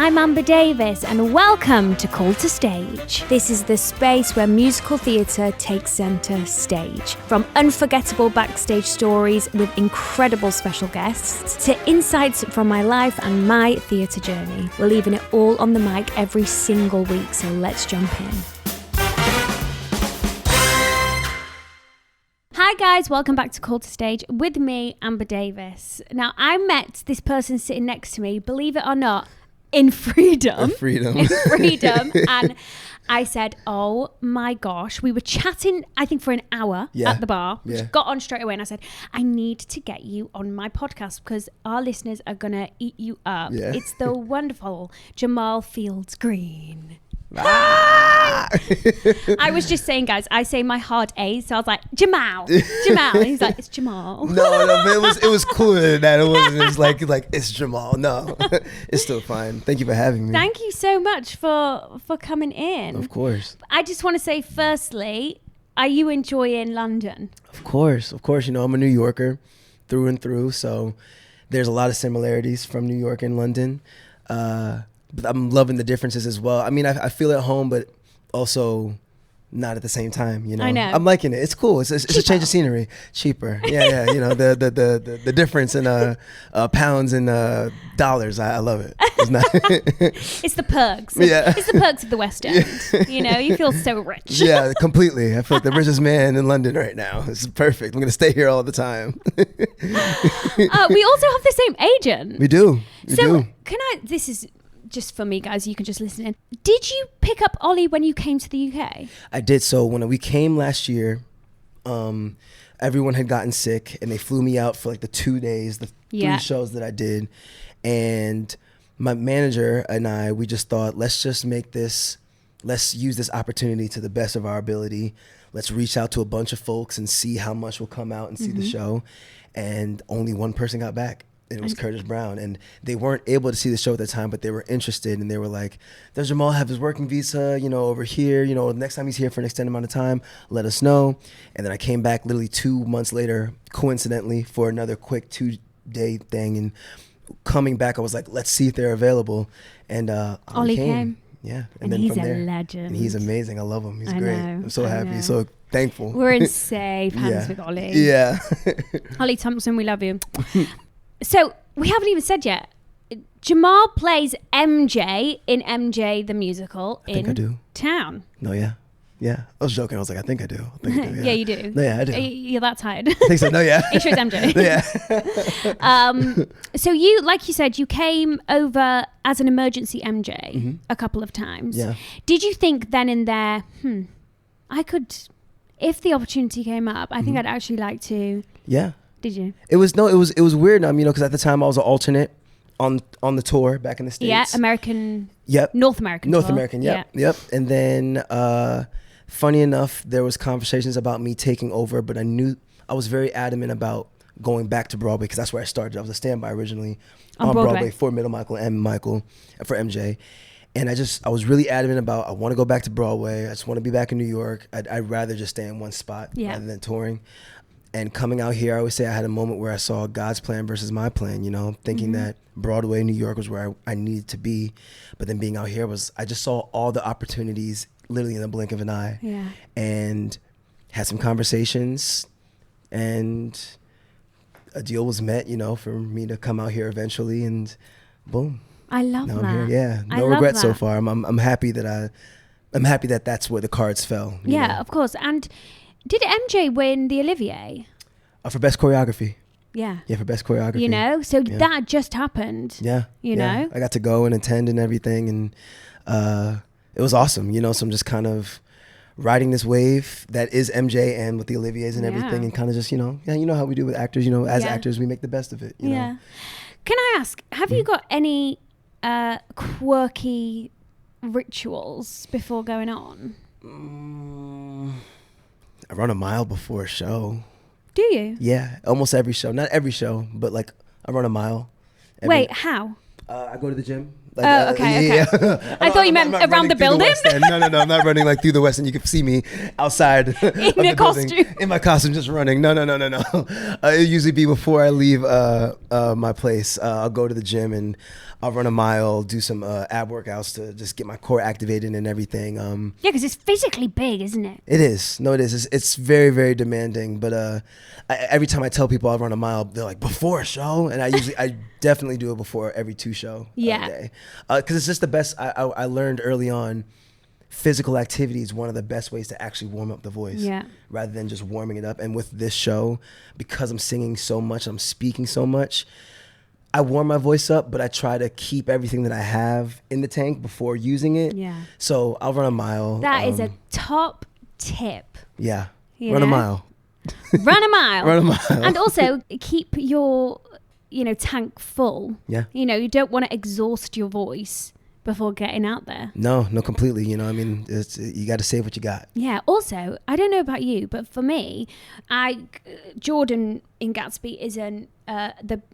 I'm Amber Davies and welcome to Call to Stage. This is the space where musical theatre takes centre stage. From unforgettable backstage stories with incredible special guests to insights from my life and my theatre journey. We're leaving it all on the mic every single week, so let's jump in. Hi guys, welcome back to Call to Stage with me, Amber Davies. Now, I met this person sitting next to me, believe it or not, in freedom. And I said, oh my gosh, we were chatting, I think for an hour at the bar, which got on straight away. And I said, I need to get you on my podcast because our listeners are going to eat you up. Yeah. It's the wonderful Jamaal Fields-Green. I was just saying, guys, I say my hard A's, so I was like, Jamaal. And he's like, it's Jamaal. No, but it was cooler than that. It wasn't just like it's Jamaal. No, it's still fine. Thank you for having me. Thank you so much for coming in. Of course. I just want to say, firstly, are you enjoying London? Of course. You know, I'm a New Yorker through and through, so there's a lot of similarities from New York and London. But I'm loving the differences as well. I mean, I feel at home, but also not at the same time, you know. I know. I'm liking it. It's cool. It's a change of scenery. Cheaper. Yeah. You know, the difference in pounds and dollars. I love it. It's not it's the perks. Yeah. It's the perks of the West End. Yeah. You know, you feel so rich. Yeah, completely. I feel like the richest man in London right now. This is perfect. I'm going to stay here all the time. We also have the same agent. We do. This is just for me, guys, you can just listen in. Did you pick up Ollie when you came to the UK? I did. So when we came last year, everyone had gotten sick and they flew me out for like the 2 days, the 3 shows that I did. And my manager and I, we just thought, let's use this opportunity to the best of our ability. Let's reach out to a bunch of folks and see how much will come out and see the show. And only one person got back. And it was Curtis Brown, and they weren't able to see the show at the time, but they were interested, and they were like, does Jamaal have his working visa, you know, over here, you know, next time he's here for an extended amount of time, let us know. And then I came back literally 2 months later, coincidentally, for another quick 2-day thing, and coming back, I was like, let's see if they're available. And Ollie came. Yeah. And then he's a legend. And he's amazing. I love him. He's great. I'm so happy. So thankful. We're in safe hands with Ollie. Yeah. Ollie Thompson, we love you. So we haven't even said yet. Jamaal plays MJ in MJ the Musical in town. No, yeah. I was joking. I was like, I think I do. Yeah, you do. No, yeah, I do. You're that tired. I think so. No, yeah. He shows MJ. Yeah. So you, like you said, you came over as an emergency MJ a couple of times. Yeah. Did you think then and there, I could, if the opportunity came up, I think I'd actually like to. Yeah. Did you? It was weird, you know, because at the time I was an alternate on the tour back in the States. Yeah, American. Yep. North American. Yep. And then, funny enough, there was conversations about me taking over, but I was very adamant about going back to Broadway because that's where I started. I was a standby originally on Broadway for Middle Michael and Michael for MJ. And I was really adamant about, I want to go back to Broadway. I just want to be back in New York. I'd rather just stay in one spot rather than touring. And coming out here, I always say I had a moment where I saw God's plan versus my plan, you know, thinking that Broadway, New York was where I needed to be. But then being out here I just saw all the opportunities literally in the blink of an eye. Yeah. And had some conversations and a deal was met, you know, for me to come out here eventually and boom. I love that. I'm here. Yeah. No regrets so far. I'm happy that that's where the cards fell. Yeah, know? Of course. And did MJ win the Olivier? For best choreography. Yeah. Yeah, for best choreography. You know, so that just happened. Yeah. You know? I got to go and attend and everything, and it was awesome, you know, so I'm just kind of riding this wave that is MJ and with the Oliviers and everything, and kind of just, you know how we do with actors, you know, as actors, we make the best of it, you know? Can I ask, have you got any quirky rituals before going on? I run a mile before a show. Do you? Yeah, almost every show. Not every show, but like I run a mile. Wait, how? I go to the gym Like, okay. I thought you meant around the building. No, I'm not running like through the West End. You can see me outside in a costume. In my costume, just running. No. It usually be before I leave my place. I'll go to the gym and I'll run a mile, do some ab workouts to just get my core activated and everything. Yeah, because it's physically big, isn't it? It is. No, it is. It's very, very demanding. But every time I tell people I'll run a mile, they're like, before a show? And I definitely do it before every 2 show day. Because it's just the best. I learned early on, physical activity is one of the best ways to actually warm up the voice rather than just warming it up. And with this show, because I'm singing so much, I'm speaking so much, I warm my voice up, but I try to keep everything that I have in the tank before using it. Yeah. So I'll run a mile. That is a top tip. Yeah. Run a mile. Run a mile. Run a mile. And also keep your, tank full. Yeah. You don't want to exhaust your voice before getting out there. No, completely. You got to save what you got. Yeah. Also, I don't know about you, but for me, Jordan in Gatsby isn't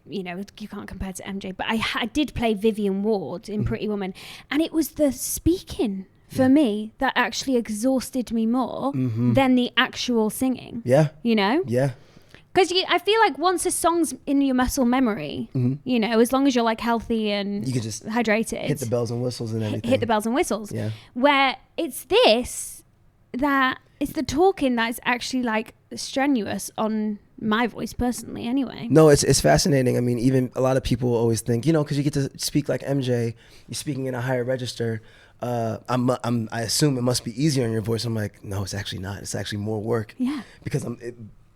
you can't compare to MJ, but I did play Vivian Ward in Pretty Woman, and it was the speaking for me that actually exhausted me more than the actual singing. Yeah. Yeah. Because I feel like once a song's in your muscle memory, as long as you're like healthy and you can just hydrated, hit the bells and whistles and everything. Hit the bells and whistles. Yeah. Where it's the talking that is actually like strenuous on my voice personally anyway. No, it's fascinating. I mean, even a lot of people always think, because you get to speak like MJ, you're speaking in a higher register. I assume it must be easier on your voice. I'm like, no, it's actually not. It's actually more work. Yeah. Because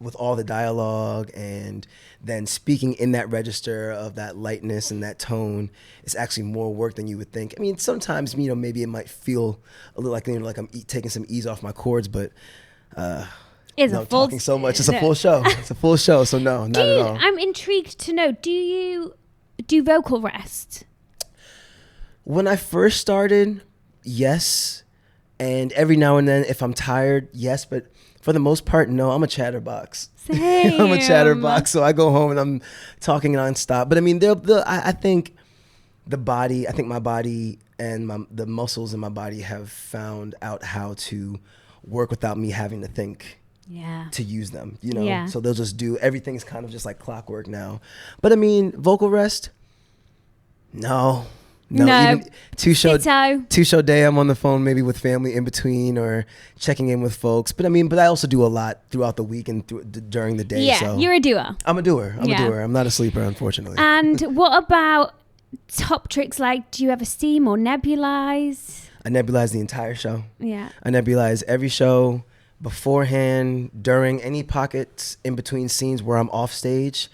with all the dialogue and then speaking in that register of that lightness and that tone, it's actually more work than you would think. I mean, sometimes, maybe it might feel a little like I'm taking some ease off my chords, but talking so much. It's a full show. It's a full show. So no, not at all. I'm intrigued to know, do you do vocal rest? When I first started, yes. And every now and then, if I'm tired, yes. But for the most part, no. I'm a chatterbox. Same. I'm a chatterbox. So I go home and I'm talking nonstop. But I mean, I think my body and the muscles in my body have found out how to work without me having to think to use them, Yeah. So they'll just do, everything's kind of just like clockwork now. But I mean, vocal rest, no. Even two show day, I'm on the phone maybe with family in between or checking in with folks. But I also do a lot throughout the week and during the day. Yeah, so you're a doer. I'm a doer. I'm not a sleeper, unfortunately. And what about top tricks? Like, do you ever steam or nebulize? I nebulize the entire show. Yeah. I nebulize every show beforehand, during, any pockets in between scenes where I'm off stage.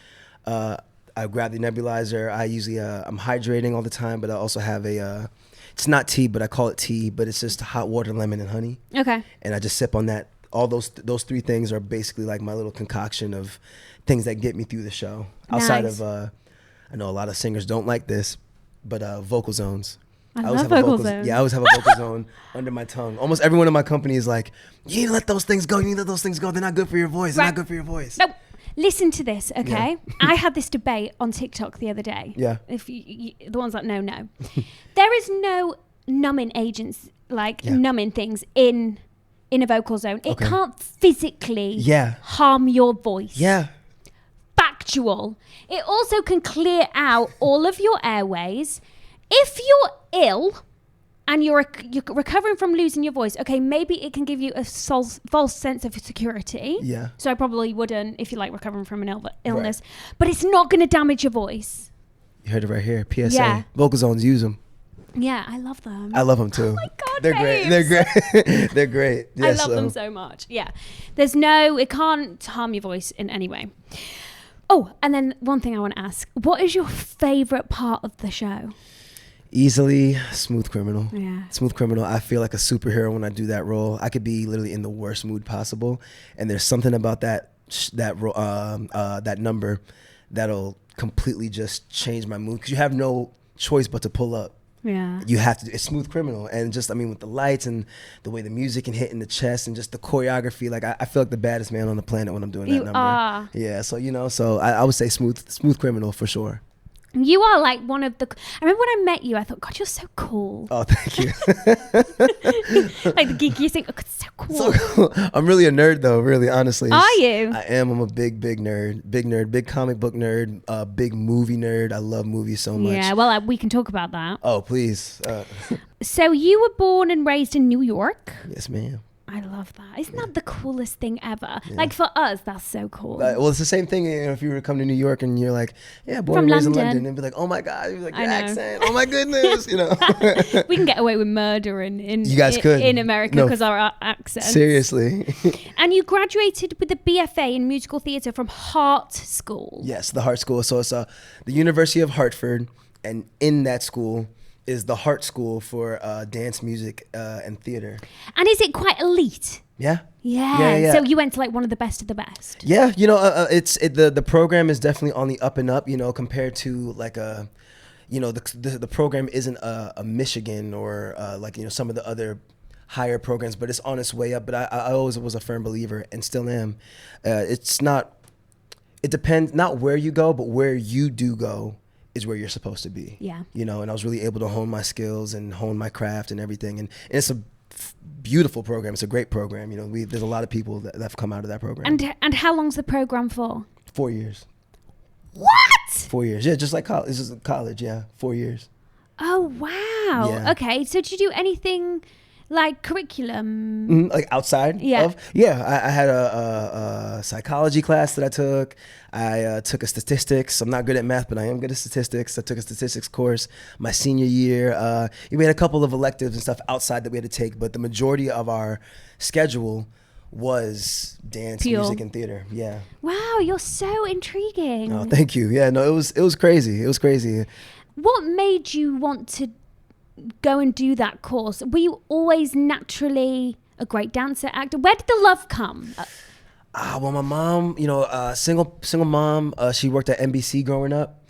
I grab the nebulizer. I usually, I'm hydrating all the time, but I also have it's not tea, but I call it tea, but it's just hot water, lemon, and honey. Okay. And I just sip on that. All those 3 things are basically like my little concoction of things that get me through the show. Nice. Outside of, I know a lot of singers don't like this, but vocal zones. I love vocal zones. Yeah, I always have a vocal zone under my tongue. Almost everyone in my company is like, you need to let those things go. They're not good for your voice. They're not good for your voice. Nope. Listen to this, okay? Yeah. I had this debate on TikTok the other day. Yeah. If you, the ones that know. There is no numbing agents, numbing things in a vocal zone. It can't physically harm your voice. Yeah. Factual. It also can clear out all of your airways. If you're ill and you're recovering from losing your voice, okay, maybe it can give you a false sense of security. Yeah. So I probably wouldn't if you're recovering from an illness. Right. But it's not going to damage your voice. You heard it right here. PSA. Yeah. Vocal zones, use them. Yeah, I love them. I love them too. Oh my God, they're babes. great. They're great. They're great. Yeah, I love them so much. Yeah. It can't harm your voice in any way. Oh, and then one thing I want to ask. What is your favorite part of the show? Easily Smooth Criminal. Yeah. Smooth Criminal. I feel like a superhero when I do that role. I could be literally in the worst mood possible, and there's something about that number that'll completely just change my mood because you have no choice but to pull up. Yeah. You have to. It's Smooth Criminal, and just with the lights and the way the music can hit in the chest and just the choreography. I feel like the baddest man on the planet when I'm doing that number. You are. Yeah. So so I would say Smooth Criminal for sure. You are like one of the... I remember when I met you, I thought, God, you're so cool. Oh, thank you. Like the geekiest thing. Oh, God, so cool. So cool. I'm really a nerd, though, really, honestly. Are you? I am. I'm a big nerd. Big comic book nerd. Big movie nerd. I love movies so much. Yeah, well, we can talk about that. Oh, please. So you were born and raised in New York? Yes, ma'am. I love that. Isn't that the coolest thing ever? Yeah. Like for us, that's so cool. Well, it's the same thing. You know, if you were to come to New York and you're like, yeah, born and raised in London, and be like, oh my God, you're like your accent. Oh my goodness, you know. We can get away with murder in you guys could in America because our accent. Seriously. And you graduated with a BFA in musical theatre from Hart School. Yes, the Hart School. So it's the University of Hartford, and in that school is the Hart School for dance, music, and theater. And is it quite elite? Yeah. Yeah. So you went to like one of the best of the best. Yeah, you know, the program is definitely on the up and up. You know, compared to like the program isn't a Michigan or like some of the other higher programs, but it's on its way up. But I always was a firm believer and still am. It depends not where you go, but where you do go is where you're supposed to be. Yeah. And I was really able to hone my skills and hone my craft and everything. And it's a beautiful program. It's a great program. There's a lot of people that have come out of that program. And how long's the program for? 4 years. What? 4 years. Yeah, just like college. This is college. Yeah, 4 years. Oh, wow. Yeah. Okay. So did you do anything like curriculum? Like outside of? Yeah, I had a psychology class that I took. I took a statistics. I'm not good at math, but I am good at statistics. I took a statistics course my senior year. We had a couple of electives and stuff outside that we had to take, but the majority of our schedule was dance, music, and theater. Yeah. Wow, you're so intriguing. Oh, thank you. Yeah, no, it was crazy. It was crazy. What made you want to go and do that course? Were you always naturally a great dancer, actor? Where did the love come? Well, my mom, single mom, she worked at NBC growing up,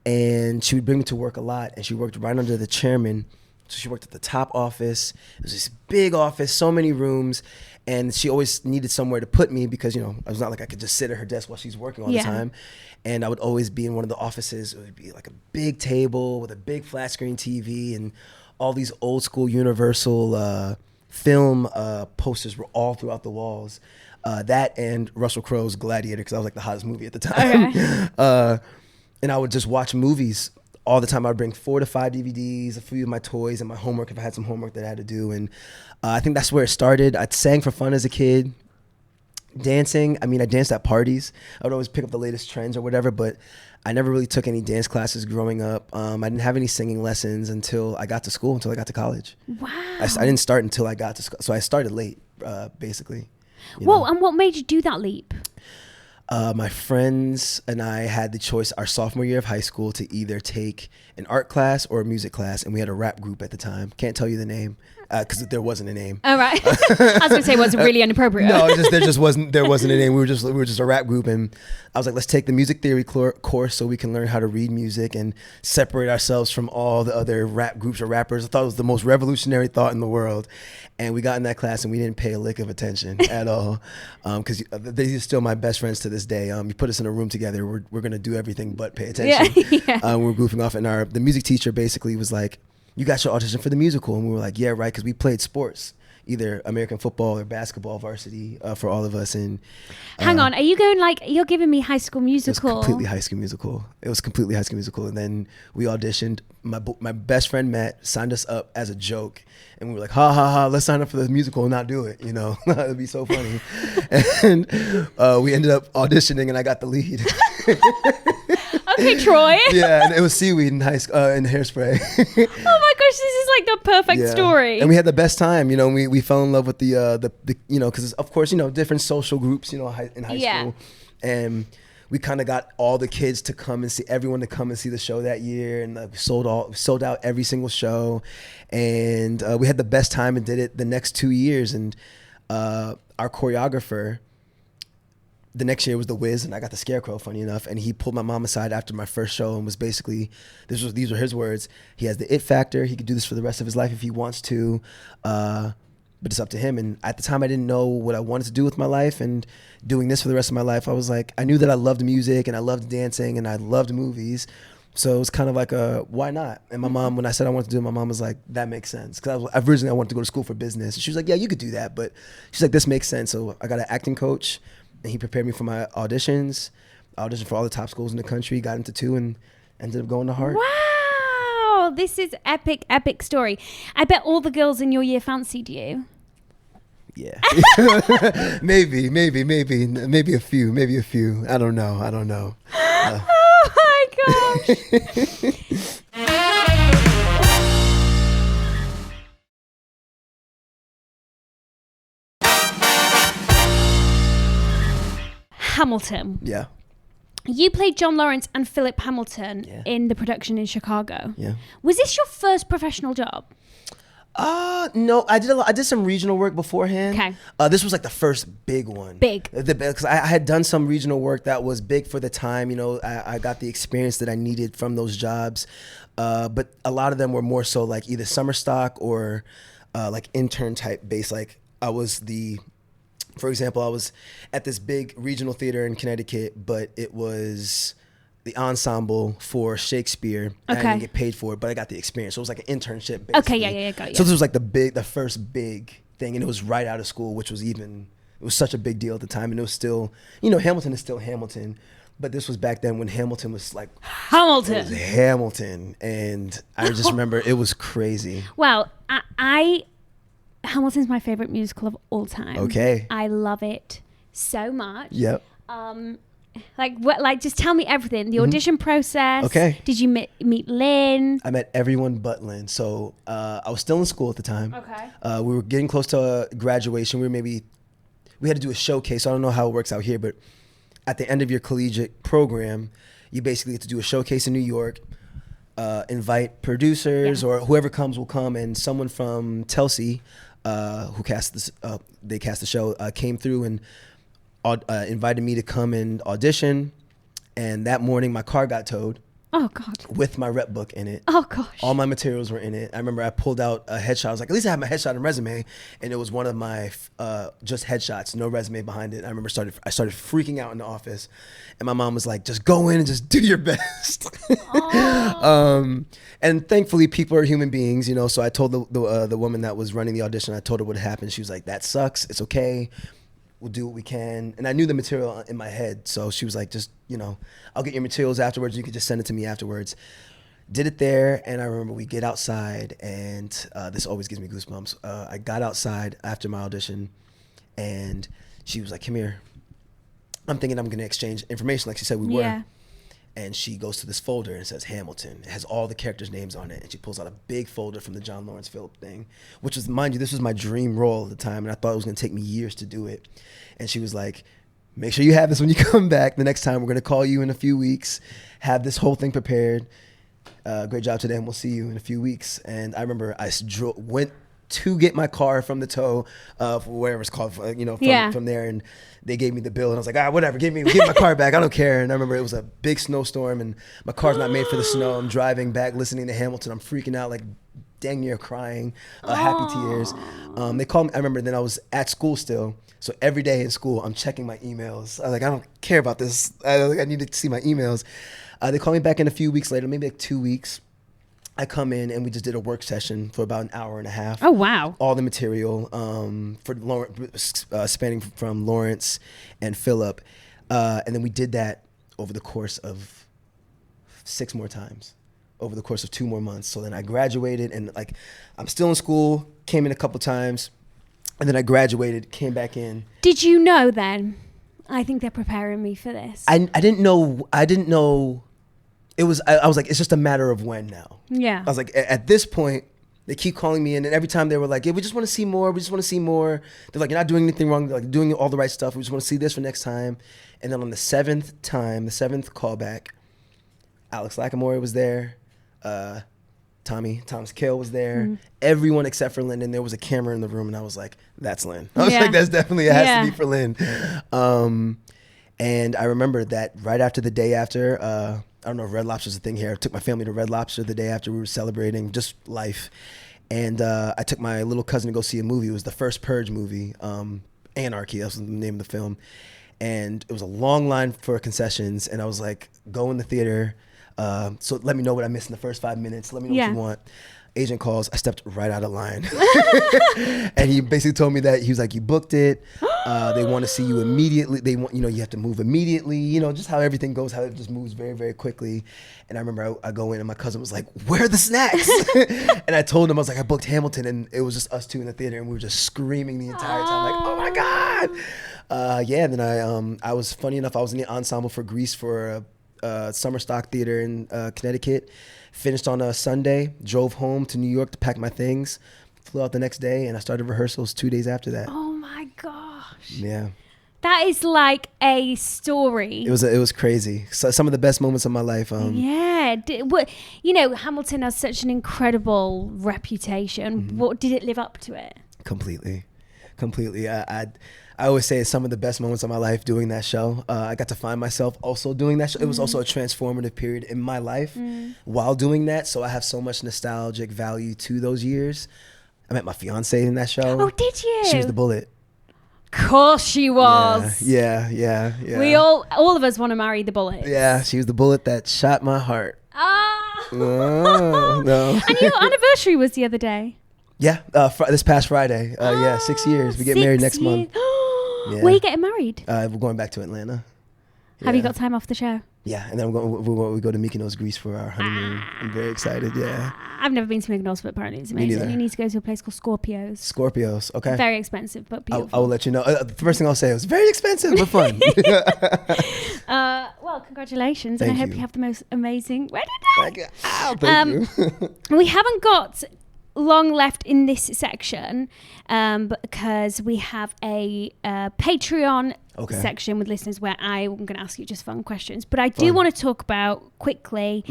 and she would bring me to work a lot, and she worked right under the chairman. So she worked at the top office. It was this big office, so many rooms, and she always needed somewhere to put me because, I was not like I could just sit at her desk while she's working all the time. And I would always be in one of the offices. It would be like a big table with a big flat screen TV, and all these old school Universal film posters were all throughout the walls. That and Russell Crowe's Gladiator, because that was like the hottest movie at the time. Okay. And I would just watch movies all the time. I would bring 4 to 5 DVDs, a few of my toys, and my homework if I had some homework that I had to do. And I think that's where it started. I sang for fun as a kid. Dancing, I danced at parties. I would always pick up the latest trends or whatever, but I never really took any dance classes growing up. I didn't have any singing lessons until I got to college. Wow. I didn't start until I got to school. So I started late, basically. Whoa, and what made you do that leap? My friends and I had the choice our sophomore year of high school to either take an art class or a music class, and we had a rap group at the time. Can't tell you the name because there wasn't a name. Oh, right. I was going to say it was really inappropriate. No, there wasn't a name. We were just a rap group, and I was like, let's take the music theory course so we can learn how to read music and separate ourselves from all the other rap groups or rappers. I thought it was the most revolutionary thought in the world. And we got in that class and we didn't pay a lick of attention at all, because these are still my best friends to this day. You put us in a room together, we're gonna do everything but pay attention. Yeah. We're goofing off, and the music teacher basically was like, "You got your audition for the musical," and we were like, "Yeah, right," because we played sports, either American football or basketball varsity for all of us. And hang on, are you going like you're giving me High School Musical? It was completely High School Musical. And then we auditioned. My best friend Matt signed us up as a joke, and we were like, ha ha ha, let's sign up for the musical and not do it. It'd be so funny. And we ended up auditioning, and I got the lead. Okay, Troy. Yeah, and it was Seaweed in Hairspray. Oh my gosh, this is like the perfect story. And we had the best time. We fell in love with the because of course different social groups in high school, and we kind of got all the kids to come and see everyone to come and see the show that year, and we sold out every single show, and we had the best time and did it the next 2 years. And our choreographer the next year was The Wiz, and I got the Scarecrow, funny enough, and he pulled my mom aside after my first show and was basically, these were his words, he has the it factor, he could do this for the rest of his life if he wants to, but it's up to him. And at the time I didn't know what I wanted to do with my life, and doing this for the rest of my life, I was like, I knew that I loved music and I loved dancing and I loved movies. So it was kind of like why not? And my mom, when I said I wanted to do it, my mom was like, that makes sense. Because originally I wanted to go to school for business. And she was like, yeah, you could do that. But she's like, this makes sense. So I got an acting coach, and he prepared me for my auditions. I auditioned for all the top schools in the country, got into 2, and ended up going to Hart. Wow, this is epic story. I bet all the girls in your year fancied you. Yeah. maybe a few. I don't know. Oh my gosh. Hamilton. Yeah. You played John Lawrence and Philip Hamilton in the production in Chicago. Yeah. Was this your first professional job? No, I did some regional work beforehand. Okay. This was like the first big one. Because I had done some regional work that was big for the time. You know, I got the experience that I needed from those jobs. But a lot of them were more so like either summer stock or like intern type base. Like for example, I was at this big regional theater in Connecticut, but it was the ensemble for Shakespeare. Okay. I didn't get paid for it, but I got the experience. So it was like an internship, basically. Okay, yeah, got you. So this was like the first big thing, and it was right out of school, which was it was such a big deal at the time, and it was still, you know, Hamilton is still Hamilton, but this was back then when Hamilton was like Hamilton. It was Hamilton, and I just remember it was crazy. Well, Hamilton's my favorite musical of all time. Okay. I love it so much. Yep. Just tell me everything. The audition process. Okay. Did you meet Lynn? I met everyone but Lynn. So I was still in school at the time. Okay. We were getting close to graduation. We had to do a showcase. So I don't know how it works out here, but at the end of your collegiate program, you basically get to do a showcase in New York, invite producers or whoever comes will come, and someone from Telsey, who cast the show, came through and invited me to come and audition. And that morning my car got towed. Oh God. With my rep book in it. Oh gosh. All my materials were in it. I remember I pulled out a headshot. I was like, at least I have my headshot and resume. And it was one of my just headshots, no resume behind it. I remember I started freaking out in the office, and my mom was like, just go in and just do your best. And thankfully people are human beings, you know. So I told the woman that was running the audition, I told her what had happened. She was like, that sucks. It's okay. We'll do what we can. And I knew the material in my head. So she was like, just, you know, I'll get your materials afterwards. You can just send it to me afterwards. Did it there. And I remember we get outside, and this always gives me goosebumps. I got outside after my audition, and she was like, come here. I'm thinking I'm going to exchange information like she said we were. Yeah. And she goes to this folder and says Hamilton. It has all the characters' names on it. And she pulls out a big folder from the John Lawrence Philip thing, which was, mind you, this was my dream role at the time. And I thought it was going to take me years to do it. And she was like, make sure you have this when you come back. The next time we're going to call you in a few weeks, have this whole thing prepared. Great job today, and we'll see you in a few weeks. And I remember I went to get my car from the tow, wherever it's called, you know, from there, and they gave me the bill, and I was like, whatever, give my car back, I don't care. And I remember it was a big snowstorm, and my car's not made for the snow. I'm driving back, listening to Hamilton, I'm freaking out, like dang near crying, happy tears. They called me, I remember then I was at school still, so every day in school, I'm checking my emails. I was like, I don't care about this, I need to see my emails. They called me back in a few weeks later, maybe like 2 weeks. I come in and we just did a work session for about an hour and a half. Oh, wow. All the material for Lawrence, spanning from Lawrence and Philip. And then we did that over the course of 6 more times, over the course of 2 more months. So then I graduated, and like I'm still in school, came in a couple times, and then I graduated, came back in. Did you know then? I think they're preparing me for this. I didn't know. I was like, it's just a matter of when now. Yeah. I was like, at this point, they keep calling me in, and every time they were like, yeah, we just want to see more. We just want to see more. They're like, you're not doing anything wrong. They're like, doing all the right stuff. We just want to see this for next time. And then on the 7th callback, Alex Lackamore was there. Thomas Kale was there. Mm-hmm. Everyone except for Lynn. And there was a camera in the room, and I was like, that's Lynn. I was like, that's definitely, it has to be for Lynn. And I remember that right after the day after, I don't know if Red Lobster's a thing here. I took my family to Red Lobster the day after we were celebrating just life. And I took my little cousin to go see a movie. It was the first Purge movie, Anarchy, that was the name of the film. And it was a long line for concessions, and I was like, go in the theater, so let me know what I missed in the first 5 minutes, let me know what you want. Agent calls, I stepped right out of line. And he basically told me that, he was like, you booked it, they want to see you immediately, they want, you have to move immediately, just how everything goes, how it just moves very, very quickly. And I remember I go in and my cousin was like, where are the snacks? And I told him, I was like, I booked Hamilton, and it was just us two in the theater, and we were just screaming the entire time, like, oh my God. And then I was, funny enough, I was in the ensemble for Grease for a summer stock theater in Connecticut. Finished on a Sunday, drove home to New York to pack my things, flew out the next day, and I started rehearsals 2 days after that. Oh my gosh. Yeah. That is like a story. It was crazy. So, some of the best moments of my life. Yeah. Hamilton has such an incredible reputation. What did it live up to it? Completely. I always say it's some of the best moments of my life doing that show. I got to find myself also doing that show. It was also a transformative period in my life while doing that. So I have so much nostalgic value to those years. I met my fiance in that show. Oh, did you? She was the bullet. Of course she was. Yeah. We all of us want to marry the bullet. Yeah, she was the bullet that shot my heart. Oh, no. And your anniversary was the other day. Yeah, this past Friday. 6 years. We get married next month. Where are you getting married? We're going back to Atlanta. Have you got time off the show? Yeah, and then we go to Mykonos, Greece for our honeymoon. I'm very excited, yeah. I've never been to Mykonos, but apparently it's amazing. You need to go to a place called Scorpios. Okay. Very expensive, but beautiful. I will let you know. The first thing I'll say is very expensive, but fun. Well, congratulations, and I hope you have the most amazing wedding day. Thank you. We haven't got long left in this section because we have a Patreon section with listeners where I'm going to ask you just fun questions, but I do want to talk about quickly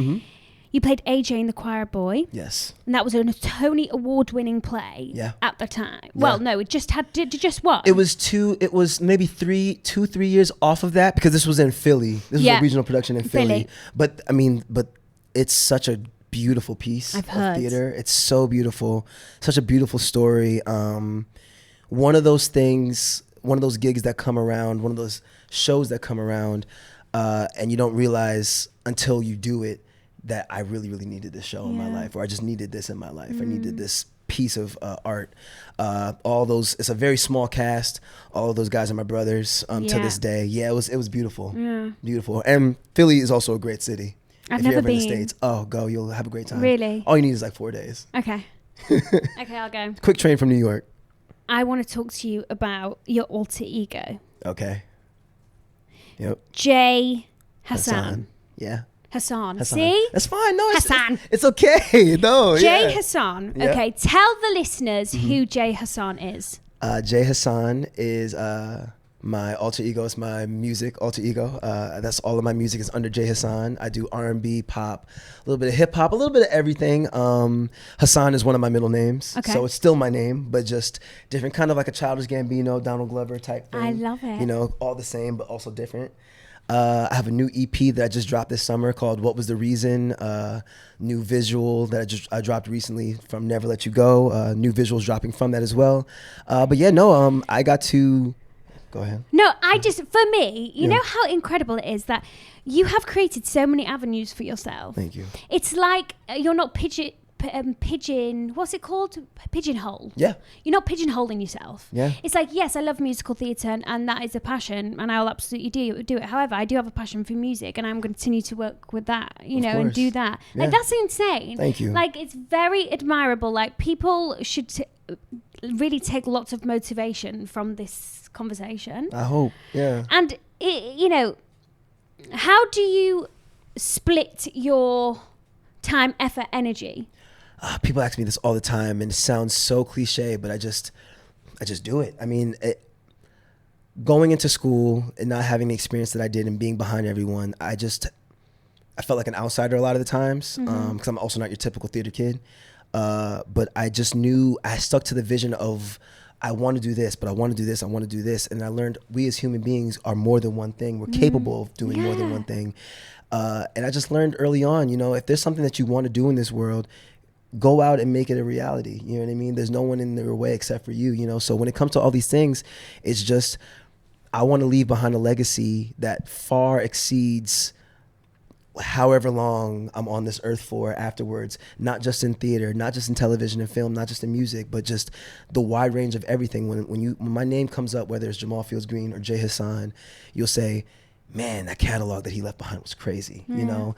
you played AJ in The Choir Boy. Yes. And that was a Tony Award-winning play at the time. Well, no, it just had did just what? It was maybe 3 years off of that, because this was in Philly. This was a regional production in Philly. But it's such a beautiful piece of theater. It's so beautiful, such a beautiful story. One of those things, one of those gigs that come around, one of those shows that come around, and you don't realize until you do it that I really, really needed this show in my life, or I just needed this in my life. I needed this piece of art. It's a very small cast. All of those guys are my brothers to this day. Yeah, it was beautiful. Yeah. Beautiful. And Philly is also a great city. I've never been. In the States, go. You'll have a great time. Really? All you need is like 4 days. Okay. Okay, I'll go. Quick train from New York. I want to talk to you about your alter ego. Okay. Yep. Jay Hassan. Yeah. Hassan. See? That's fine. No, Hassan. It's okay. No. Jay Hassan. Yeah. Okay. Tell the listeners who Jay Hassan is. Jay Hassan is my alter ego. It's my music alter ego. That's all of my music is under Jay Hassan. I do R&B, pop, a little bit of hip hop, a little bit of everything. Hassan is one of my middle names. Okay. So it's still my name, but just different, kind of like a Childish Gambino, Donald Glover type thing. I love it. All the same, but also different. I have a new EP that I just dropped this summer called What Was the Reason? New visual that I dropped recently from Never Let You Go. New visuals dropping from that as well. I got to... Go ahead. No, for me, you know how incredible it is that you have created so many avenues for yourself. Thank you. It's like you're not what's it called? Pigeonhole. Yeah. You're not pigeonholing yourself. Yeah. It's like, yes, I love musical theatre and that is a passion and I'll absolutely do it. However, I do have a passion for music and I'm going to continue to work with that, and do that. Yeah. Like, that's insane. Thank you. Like, it's very admirable. Like, people should really take lots of motivation from this conversation. I hope. Yeah. And, how do you split your time, effort, energy? People ask me this all the time, and it sounds so cliche, but I just do it. I mean, going into school and not having the experience that I did and being behind everyone, I felt like an outsider a lot of the times, because I'm also not your typical theater kid. But I just knew, I stuck to the vision of, I want to do this, but I want to do this, I want to do this. And I learned we as human beings are more than one thing. We're capable of doing more than one thing. And I just learned early on, if there's something that you want to do in this world, go out and make it a reality. You know what I mean? There's no one in your way except for you, you know? So when it comes to all these things, it's just, I want to leave behind a legacy that far exceeds however long I'm on this earth for afterwards, not just in theater, not just in television and film, not just in music, but just the wide range of everything. When my name comes up, whether it's Jamaal Fields-Green or Jay Hassan, you'll say, man, that catalog that he left behind was crazy. You know,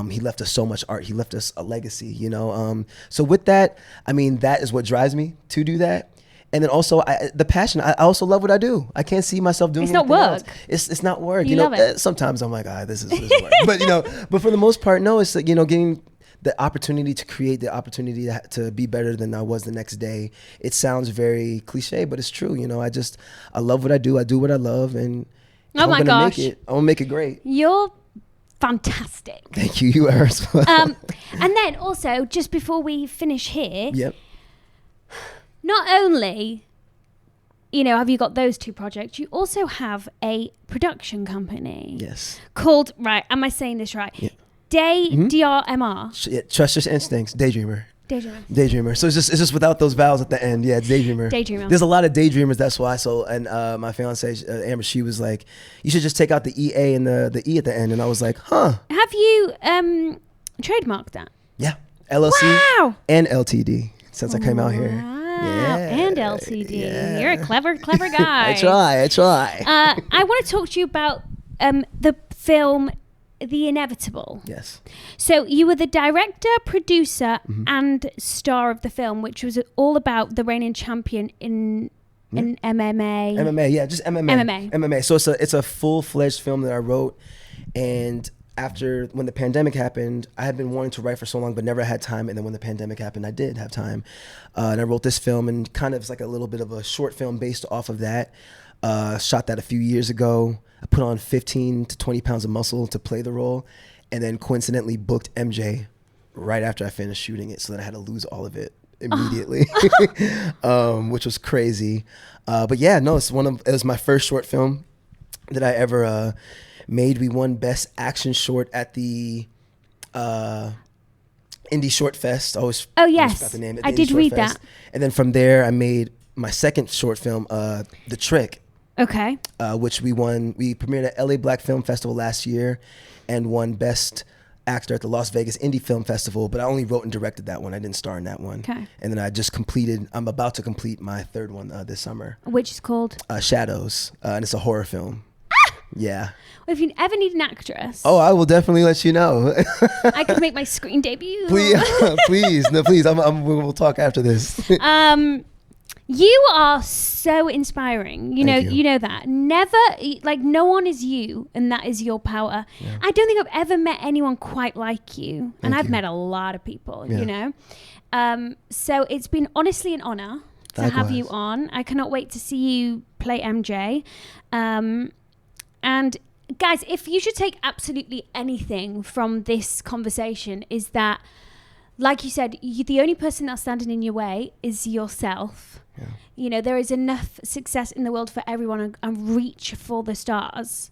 he left us so much art. He left us a legacy, you know? So with that, I mean, that is what drives me to do that. And then also the passion. I also love what I do. I can't see myself doing anything else. It's not work. You know, love it. Sometimes I'm like, this is work. But you know, but for the most part, no. It's like, you know, getting the opportunity to create, the opportunity to be better than I was the next day. It sounds very cliche, but it's true. You know, I love what I do. I do what I love, and oh my gosh, I'm gonna make it great. You're fantastic. Thank you. You are as well. And then also, just before we finish here. Yep. Not only, you know, have you got those two projects, you also have a production company. Yes. Called, right, am I saying this right? Yeah. DRMR. Yeah, Trust Your Instincts, Daydreamer. Daydreamer. So it's just without those vowels at the end. Yeah, it's Daydreamer. There's a lot of daydreamers, that's why. So, and my fiance, Amber, she was like, you should just take out the EA and the E at the end. And I was like, huh. Have you trademarked that? Yeah. LLC wow. and LTD since I came out here. Yeah. And LTD. Yeah. You're a clever guy. I try. I want to talk to you about the film The Inevitable. Yes. So you were the director, producer, and star of the film, which was all about the reigning champion in MMA. MMA, yeah, just MMA. So it's a full-fledged film that I wrote, and after when the pandemic happened, I had been wanting to write for so long, but never had time. And then when the pandemic happened, I did have time, and I wrote this film, and kind of it's like a little bit of a short film based off of that. Shot that a few years ago. I put on 15 to 20 pounds of muscle to play the role, and then coincidentally booked MJ right after I finished shooting it, so that I had to lose all of it immediately, which was crazy. But yeah, no, it was my first short film that I ever made. We won Best Action Short at the Indie Short Fest. I yes, I did read that. And then from there, I made my second short film, The Trick. Okay. Which we won. We premiered at LA Black Film Festival last year and won Best Actor at the Las Vegas Indie Film Festival, but I only wrote and directed that one. I didn't star in that one. Okay. And then I'm about to complete my third one this summer. Which is called? Shadows. And it's a horror film. Yeah. Well, if you ever need an actress. Oh, I will definitely let you know. I could make my screen debut. Please. We'll talk after this. You are so inspiring. You know that. Never, like, no one is you, and that is your power. Yeah. I don't think I've ever met anyone quite like you. And I've met a lot of people, you know. So it's been honestly an honor to have you on. I cannot wait to see you play MJ. And guys, if you should take absolutely anything from this conversation, is that, like you said, the only person that's standing in your way is yourself. Yeah. You know, there is enough success in the world for everyone, and reach for the stars.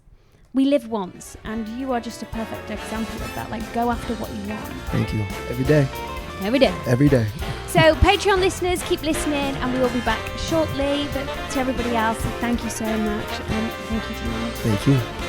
We live once, and you are just a perfect example of that. Like, go after what you want. Thank you. Every day. So Patreon listeners, keep listening, and we will be back shortly. But to everybody else, thank you so much, and thank you, Jamaal. Thank you.